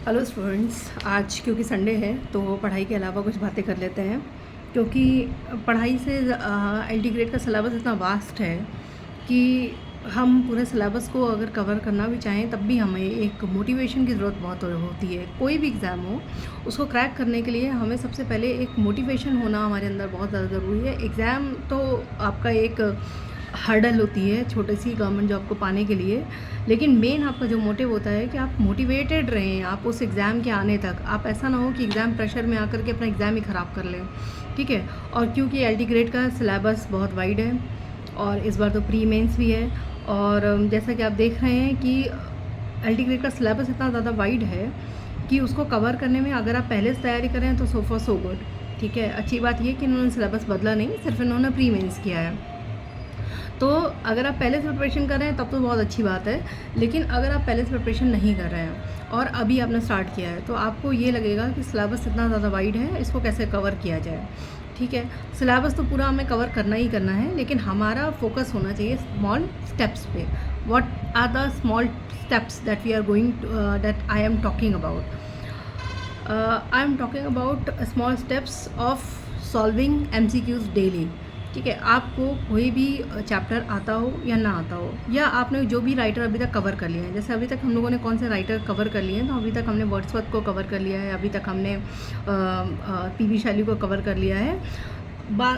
Hello students, आज क्योंकि Sunday है तो पढ़ाई के अलावा कुछ बातें कर लेते हैं। क्योंकि पढ़ाई से एलटी ग्रेड का सिलेबस इतना वास्ट है कि हम पूरे सिलेबस को अगर कवर करना भी चाहें तब भी हमें एक मोटिवेशन की ज़रूरत बहुत होती है। कोई भी एग्ज़ाम हो उसको क्रैक करने के लिए हमें सबसे पहले एक मोटिवेशन होना हमारे अंदर बहुत ज़्यादा ज़रूरी है। एग्ज़ाम तो आपका एक हर्डल होती है छोटी सी गवर्नमेंट जॉब को पाने के लिए, लेकिन मेन आपका जो मोटिव होता है कि आप मोटिवेटेड रहें आप उस एग्ज़ाम के आने तक। आप ऐसा ना हो कि एग्ज़ाम प्रेशर में आकर के अपना एग्ज़ाम ही ख़राब कर लें, ठीक है। और क्योंकि एलटी ग्रेड का सिलेबस बहुत वाइड है और इस बार तो प्री मेंस भी है, और जैसा कि आप देख रहे हैं कि एलटी ग्रेड का सिलेबस इतना ज़्यादा वाइड है कि उसको कवर करने में अगर आप पहले से तैयारी करें तो सो फॉर सो गुड, ठीक है। अच्छी बात यह कि इन्होंने सिलेबस बदला नहीं, सिर्फ इन्होंने प्री मेंस किया है। तो अगर आप पहले से प्रिपरेशन कर रहे हैं तब तो बहुत अच्छी बात है, लेकिन अगर आप पहले से प्रिपरेशन नहीं कर रहे हैं और अभी आपने स्टार्ट किया है तो आपको ये लगेगा कि सिलेबस इतना ज़्यादा वाइड है, इसको कैसे कवर किया जाए, ठीक है। सिलेबस तो पूरा हमें कवर करना ही करना है, लेकिन हमारा फोकस होना चाहिए स्मॉल स्टेप्स पे। What are the small steps that we are going that I am talking about. I am talking about small steps of solving MCQs daily, ठीक है। आपको कोई भी चैप्टर आता हो या ना आता हो, या आपने जो भी राइटर अभी तक कवर कर लिया है, जैसे अभी तक हम लोगों ने कौन से राइटर कवर कर लिए हैं, तो अभी तक हमने वर्ड्सवर्थ को कवर कर लिया है, अभी तक हमने पीबी शैली को कवर कर लिया है।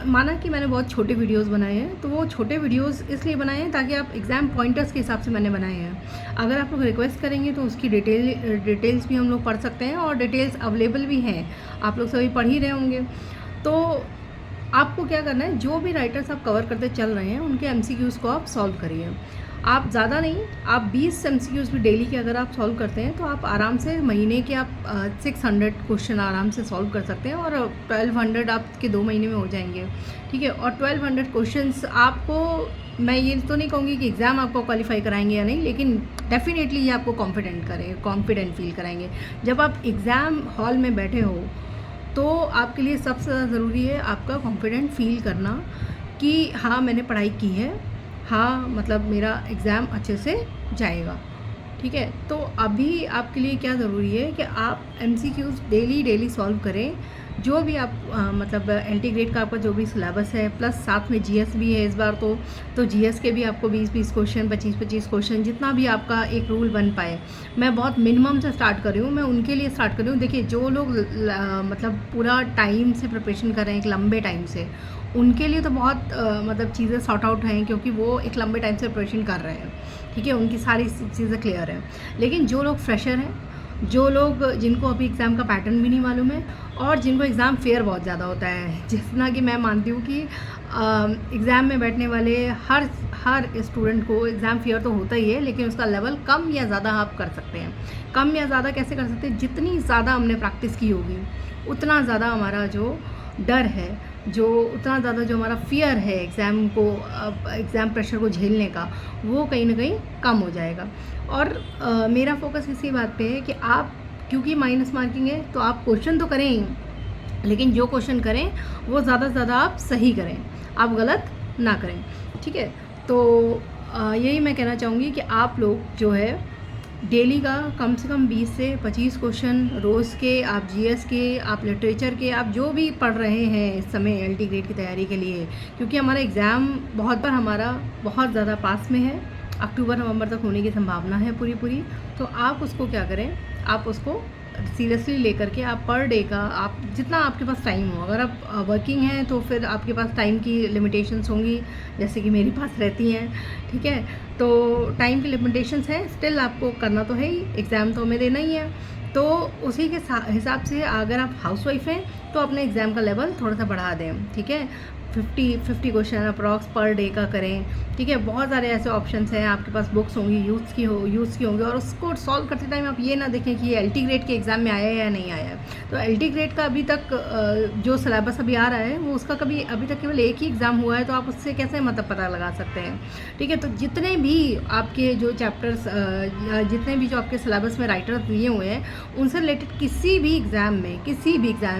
माना कि मैंने बहुत छोटे वीडियोस बनाए हैं, तो वो छोटे वीडियोस इसलिए बनाए हैं ताकि आप एग्ज़ाम पॉइंटर्स के हिसाब से मैंने बनाए हैं। अगर आप लोग रिक्वेस्ट करेंगे तो उसकी डिटेल्स भी हम लोग पढ़ सकते हैं, और डिटेल्स अवेलेबल भी हैं, आप लोग सभी पढ़ ही रहे होंगे। तो आपको क्या करना है, जो भी राइटर्स आप कवर करते चल रहे हैं उनके MCQs को आप सॉल्व करिए। आप ज़्यादा नहीं, आप 20 MCQs भी डेली के अगर आप सॉल्व करते हैं तो आप आराम से महीने के आप 600 क्वेश्चन आराम से सॉल्व कर सकते हैं, और 1200 आपके 2 महीने में हो जाएंगे, ठीक है। और 1200 क्वेश्चंस आपको, मैं ये तो नहीं कहूँगी कि एग्ज़ाम आपको क्वालिफाई कराएंगे या नहीं, लेकिन डेफिनेटली ये आपको कॉन्फिडेंट फील कराएंगे। जब आप एग्ज़ाम हॉल में बैठे हो तो आपके लिए सबसे ज़्यादा ज़रूरी है आपका कॉन्फिडेंट फील करना कि हाँ मैंने पढ़ाई की है, हाँ मतलब मेरा एग्ज़ाम अच्छे से जाएगा, ठीक है। तो अभी आपके लिए क्या ज़रूरी है कि आप MCQs डेली सॉल्व करें। जो भी आप मतलब एलटी ग्रेड का आपका जो भी सिलेबस है, प्लस साथ में GS भी है इस बार तो GS के भी आपको 20-20 क्वेश्चन, 25-25 क्वेश्चन, जितना भी आपका एक रूल बन पाए। मैं बहुत मिनिमम से स्टार्ट कर रही हूँ, मैं उनके लिए स्टार्ट कर रही हूँ। देखिए जो लोग मतलब पूरा टाइम से प्रिपरेशन कर रहे हैं, एक लंबे टाइम से, उनके लिए तो बहुत मतलब चीज़ें सॉर्ट आउट हैं, क्योंकि वो एक लंबे टाइम से प्रिपरेशन कर रहे हैं, ठीक है, उनकी सारी चीज़ें क्लियर हैं। लेकिन जो लोग फ्रेशर हैं, जो लोग जिनको अभी एग्ज़ाम का पैटर्न भी नहीं मालूम है, और जिनको एग्ज़ाम फेयर बहुत ज़्यादा होता है, जितना कि मैं मानती हूँ कि एग्ज़ाम में बैठने वाले हर स्टूडेंट को एग्ज़ाम फेयर तो होता ही है, लेकिन उसका लेवल कम या ज़्यादा आप कर सकते हैं। कम या ज़्यादा कैसे कर सकते हैं, जितनी ज़्यादा हमने प्रैक्टिस की होगी उतना ज़्यादा हमारा जो डर है, जो उतना ज़्यादा जो हमारा फियर है एग्ज़ाम प्रेशर को झेलने का, वो कहीं ना कहीं कम हो जाएगा। और मेरा फोकस इसी बात पे है कि आप, क्योंकि माइनस मार्किंग है, तो आप क्वेश्चन तो करें ही, लेकिन जो क्वेश्चन करें वो ज़्यादा से ज़्यादा आप सही करें, आप गलत ना करें, ठीक है। तो यही मैं कहना चाहूँगी कि आप लोग जो है डेली का कम से कम 20 से 25 क्वेश्चन रोज़ के, आप GS के, आप लिटरेचर के, आप जो भी पढ़ रहे हैं इस समय एलटी ग्रेड की तैयारी के लिए, क्योंकि हमारा एग्ज़ाम बहुत बार हमारा बहुत ज़्यादा पास में है, अक्टूबर-नवंबर तक होने की संभावना है पूरी। तो आप उसको क्या करें, आप उसको सीरियसली लेकर के आप पर डे का, आप जितना आपके पास टाइम हो, अगर आप वर्किंग हैं तो फिर आपके पास टाइम की लिमिटेशंस होंगी, जैसे कि मेरे पास रहती हैं, ठीक है। तो टाइम की लिमिटेशंस हैं, स्टिल आपको करना तो है ही, एग्ज़ाम तो हमें देना ही है। तो उसी के हिसाब से अगर आप हाउसवाइफ हैं तो अपने एग्ज़ाम का लेवल थोड़ा सा बढ़ा दें, ठीक है। 50 क्वेश्चन अप्रॉक्स पर डे का करें, ठीक है। बहुत सारे ऐसे ऑप्शंस हैं, आपके पास बुक्स होंगी, यूज़ की होंगी, और उसको सॉल्व करते टाइम आप ये ना देखें कि ये एलटी ग्रेड के एग्ज़ाम में आया है या नहीं आया है। तो एलटी ग्रेड का अभी तक जो सिलेबस अभी आ रहा है वो उसका कभी अभी तक केवल एक ही एग्ज़ाम हुआ है, तो आप उससे कैसे मतलब पता लगा सकते हैं, ठीक है। तो जितने भी आपके जो चैप्टर्स जितने भी जो आपके सिलेबस में राइटर्स दिए हुए हैं, उनसे रिलेटेड किसी भी एग्ज़ाम में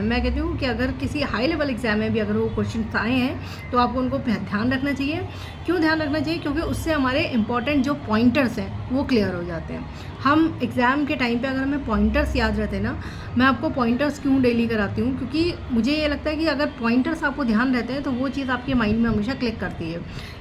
मैं कहती हूँ कि अगर किसी हाई लेवल एग्ज़ाम में भी अगर वो क्वेश्चन आए हैं तो आपको उनको ध्यान रखना चाहिए। क्यों ध्यान रखना चाहिए? क्योंकि उससे हमारे इंपॉर्टेंट जो पॉइंटर्स हैं वो क्लियर हो जाते हैं। हम एग्ज़ाम के टाइम पे अगर हमें पॉइंटर्स याद रहते हैं ना, मैं आपको पॉइंटर्स क्यों डेली कराती हूँ, क्योंकि मुझे ये लगता है कि अगर पॉइंटर्स आपको ध्यान रहते हैं तो वो चीज़ आपके माइंड में हमेशा क्लिक करती है।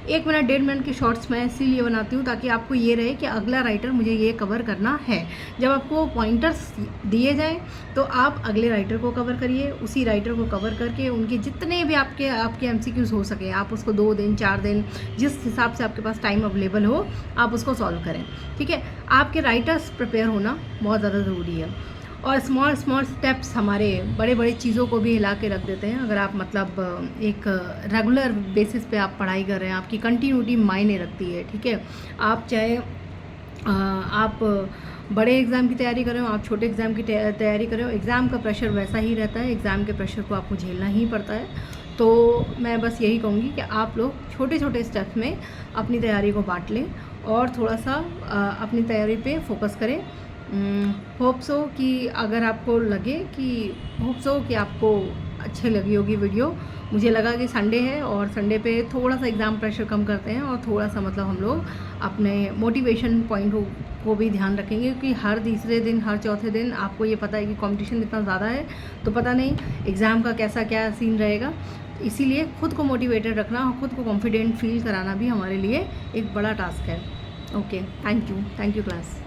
1 मिनट 1.5 मिनट के शॉर्ट्स मैं इसीलिए बनाती हूँ ताकि आपको ये रहे कि अगला राइटर मुझे ये कवर करना है। जब आपको पॉइंटर्स दिए जाएँ तो आप अगले राइटर को कवर करिए, उसी राइटर को कवर करके उनके जितने भी आपके एमसीक्यूज़ हो सके आप उसको 2 दिन 4 दिन जिस हिसाब से आपके पास टाइम अवेलेबल हो आप उसको सॉल्व करें। ठीक है, आपके राइटर्स प्रिपेयर होना बहुत ज़्यादा ज़रूरी है। और स्मॉल स्टेप्स हमारे बड़े बड़ी चीज़ों को भी हिला के रख देते हैं। अगर आप मतलब एक रेगुलर बेसिस पे आप पढ़ाई कर रहे हैं, आपकी कंटिन्यूटी मायने रखती है। ठीक है, आप चाहे आप बड़े एग्ज़ाम की तैयारी कर रहे हो, आप छोटे एग्ज़ाम की तैयारी कर रहे हो, एग्ज़ाम का प्रेशर वैसा ही रहता है, एग्ज़ाम के प्रेशर को आपको झेलना ही पड़ता है। तो मैं बस यही कहूँगी कि आप लोग छोटे छोटे स्टेप्स में अपनी तैयारी को बांट लें और थोड़ा सा अपनी तैयारी पे फोकस करें। होप सो कि अगर आपको लगे कि होप सो कि आपको अच्छी लगी होगी वीडियो। मुझे लगा कि संडे है और संडे पे थोड़ा सा एग्ज़ाम प्रेशर कम करते हैं और थोड़ा सा मतलब हम लोग अपने मोटिवेशन पॉइंट को भी ध्यान रखेंगे, क्योंकि हर तीसरे दिन हर चौथे दिन आपको ये पता है कि कंपटीशन इतना ज़्यादा है, तो पता नहीं एग्ज़ाम का कैसा क्या सीन रहेगा। इसीलिए खुद को मोटिवेटेड रखना और ख़ुद को कॉन्फिडेंट फील कराना भी हमारे लिए एक बड़ा टास्क है। Okay, thank you class.